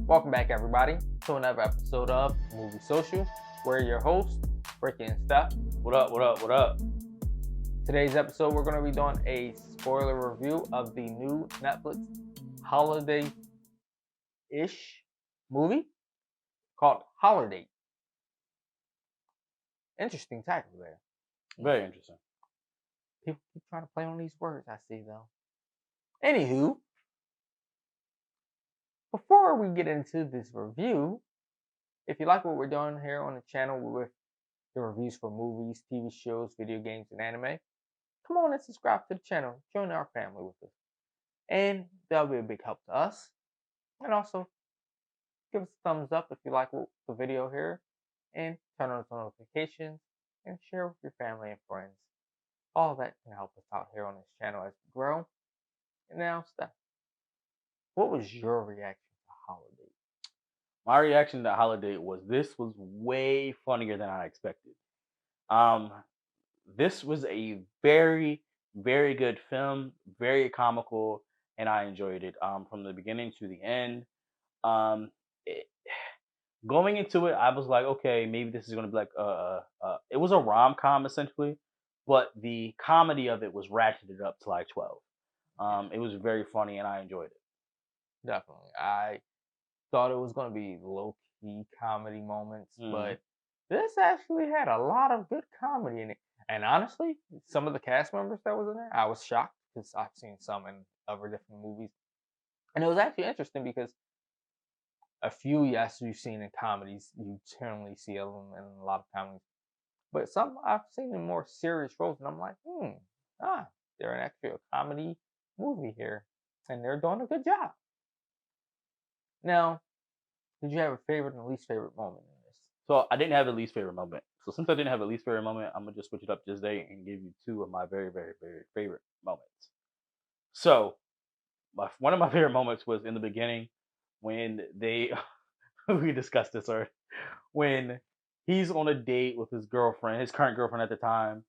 Welcome back, everybody, to another episode of Movie Social. We're your hosts, Ricky and Steph. What up, what up, what up? Today's episode, we're going to be doing a spoiler review of the new Netflix holiday-ish movie called Holidate. Interesting title there. Very interesting. People keep trying to play on these words, I see, though. Anywho, before we get into this review, if you like what we're doing here on the channel with the reviews for movies, TV shows, video games, and anime, come on and subscribe to the channel. Join our family with us. And that'll be a big help to us. And also, give us a thumbs up if you like the video here. And turn on the notifications. And share with your family and friends. All that can help us out here on this channel as we grow. And now, Steph, what was your reaction to Holidate? My reaction to Holidate was this was way funnier than I expected. This was a very, very good film, very comical, and I enjoyed it from the beginning to the end. Going into it, I was like, okay, maybe this is going to be like it was a rom-com essentially, but the comedy of it was ratcheted up to like 12. It was very funny, and I enjoyed it. Definitely. I thought it was going to be low-key comedy moments, but this actually had a lot of good comedy in it. And honestly, some of the cast members that was in there, I was shocked because I've seen some in other different movies. And it was actually interesting because a few, yes, you've seen in comedies, you generally see them in a lot of comedies. But some I've seen in more serious roles, and I'm like, they're actually a comedy movie here. And they're doing a good job. Now, did you have a favorite and least favorite moment in this? So I didn't have a least favorite moment. So since I didn't have a least favorite moment, I'm gonna just switch it up this day and give you two of my very, very, very favorite moments. So one of my favorite moments was in the beginning when they we discussed this already. When he's on a date with his girlfriend, his current girlfriend at the time,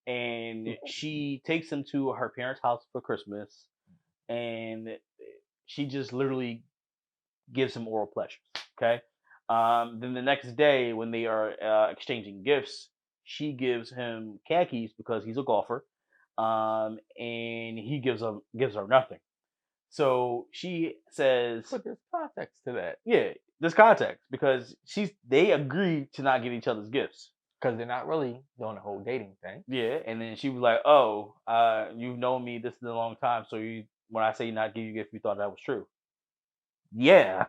and she takes him to her parents' house for Christmas, and she just literally gives him oral pleasures. Okay. Then the next day, when they are exchanging gifts, she gives him khakis because he's a golfer, and he gives her nothing. So she says, But there's context to that. Yeah, there's context because they agree to not give each other's gifts because they're not really doing the whole dating thing. Yeah, and then she was like, "Oh, you've known me this is a long time, so when I say not give you gifts, you thought that was true." Yeah.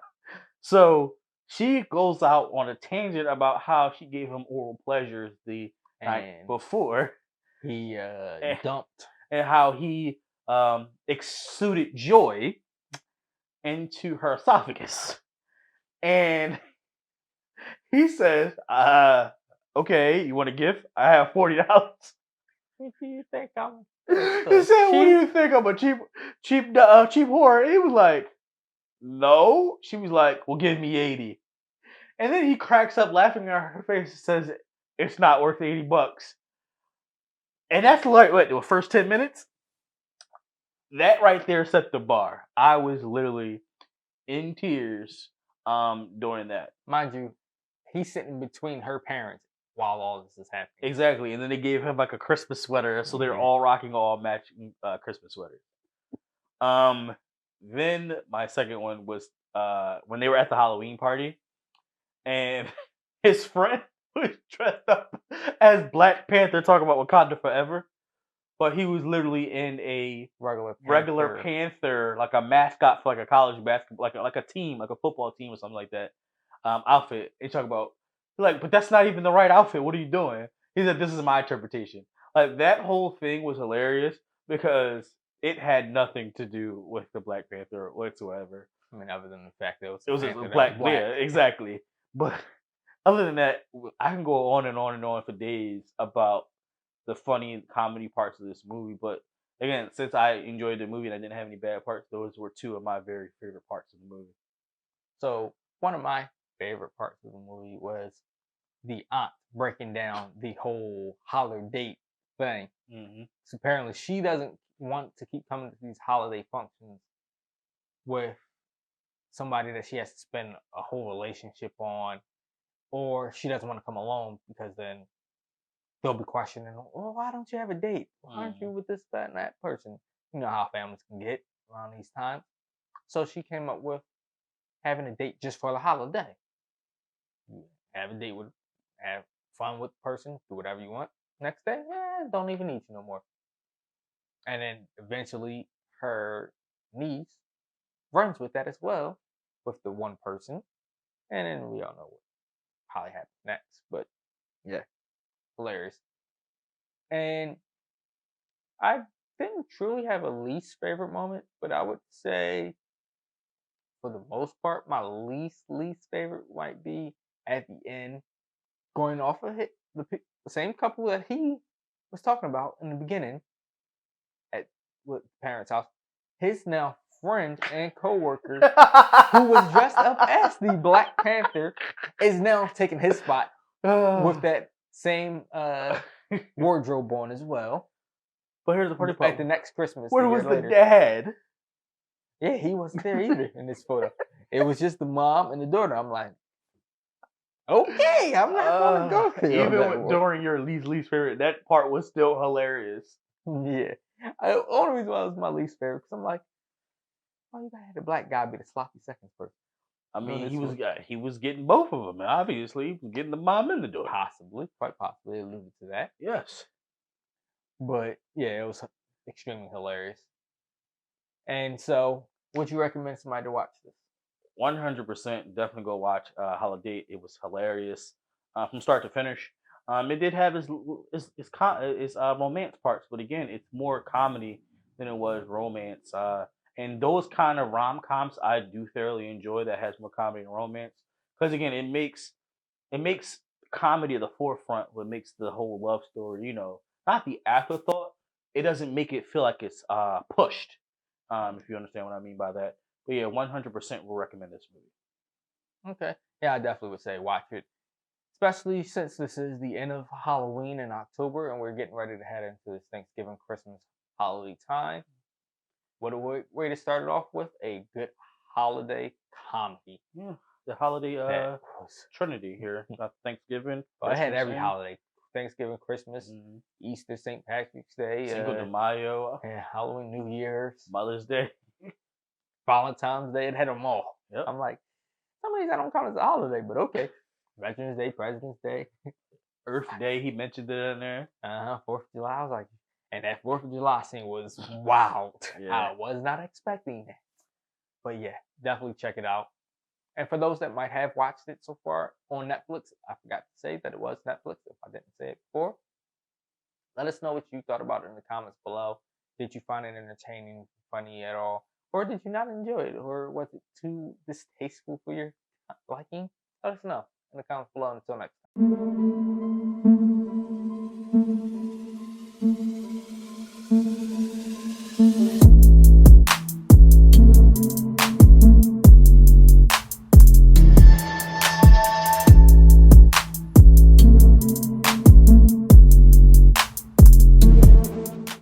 So she goes out on a tangent about how she gave him oral pleasures the night before. He dumped. And how he exuded joy into her esophagus. And he says, okay, you want a gift? I have $40. What do you think I'm? He said, what do you think I'm a cheap whore? He was like, no. She was like, well, give me 80. And then he cracks up laughing at her face and says, it's not worth $80. And that's like, what, the first 10 minutes? That right there set the bar. I was literally in tears during that. Mind you, he's sitting between her parents while all this is happening. Exactly. And then they gave him like a Christmas sweater, so they're all rocking all matching Christmas sweaters. Then my second one was when they were at the Halloween party, and his friend was dressed up as Black Panther, talking about Wakanda forever, but he was literally in a regular Panther, like a mascot for like a college basketball, like a team, like a football team or something like that, outfit. They talk about like, but that's not even the right outfit. What are you doing? He said, "This is my interpretation." Like that whole thing was hilarious because it had nothing to do with the Black Panther whatsoever. I mean, other than the fact that it was a black. Yeah, exactly. But other than that, I can go on and on and on for days about the funny comedy parts of this movie. But again, since I enjoyed the movie and I didn't have any bad parts, those were two of my very favorite parts of the movie. So one of my favorite parts of the movie was the aunt breaking down the whole Holidate thing. Mm-hmm. So apparently she doesn't want to keep coming to these holiday functions with somebody that she has to spend a whole relationship on, or she doesn't want to come alone because then they'll be questioning, well, why don't you have a date? Why aren't you with this, that, and that person? You know how families can get around these times. So she came up with having a date just for the holiday. You have a date with, have fun with the person, do whatever you want. Next day, don't even need you no more. And then eventually her niece runs with that as well, with the one person. And then we all know what probably happens next. But yeah, hilarious. And I didn't truly have a least favorite moment, but I would say for the most part, my least favorite might be at the end, going off of the same couple that he was talking about in the beginning at with parents' house. His now friend and coworker, who was dressed up as the Black Panther, is now taking his spot with that same wardrobe on as well. But here's the funny part. At the next Christmas, Where a year was the later. dad? Yeah, he wasn't there either in this photo. It was just the mom and the daughter. I'm like, okay, I'm not gonna go there. Even during your least favorite, that part was still hilarious. Yeah, the only reason why it was my least favorite because I'm like, why you gotta have the black guy be the sloppy seconds person? I mean, he was getting both of them. Obviously, he was getting the mom and the daughter. Possibly, quite possibly alluded to that. Yes. But yeah, it was extremely hilarious. And so, would you recommend somebody to watch this? 100% definitely go watch Holidate. It was hilarious from start to finish. It did have its romance parts, but again, it's more comedy than it was romance. And those kind of rom coms I do thoroughly enjoy that has more comedy and romance because again, it makes comedy at the forefront, what makes the whole love story, not the afterthought. It doesn't make it feel like it's pushed. If you understand what I mean by that. But yeah, 100% will recommend this movie. Okay, yeah, I definitely would say watch it, especially since this is the end of Halloween in October and we're getting ready to head into this Thanksgiving, Christmas holiday time. What a way to start it off with a good holiday comedy. Yeah, the holiday trinity here. Thanksgiving. I had Christmas, every holiday: Thanksgiving, Christmas, Easter, St. Patrick's Day, Cinco de Mayo, Halloween, New Year's, Mother's Day, Valentine's Day. It had them all. Yep. I'm like, some of these I don't count as a holiday, but okay. Veterans Day, President's Day, Earth Day. He mentioned it in there. 4th of July. I was like, and that 4th of July scene was wild. Yeah. I was not expecting that, but yeah, definitely check it out. And for those that might have watched it so far on Netflix, I forgot to say that it was Netflix if I didn't say it before. Let us know what you thought about it in the comments below. Did you find it entertaining, funny at all? Or did you not enjoy it? Or was it too distasteful for your liking? Let us know in the comments below. Until next time.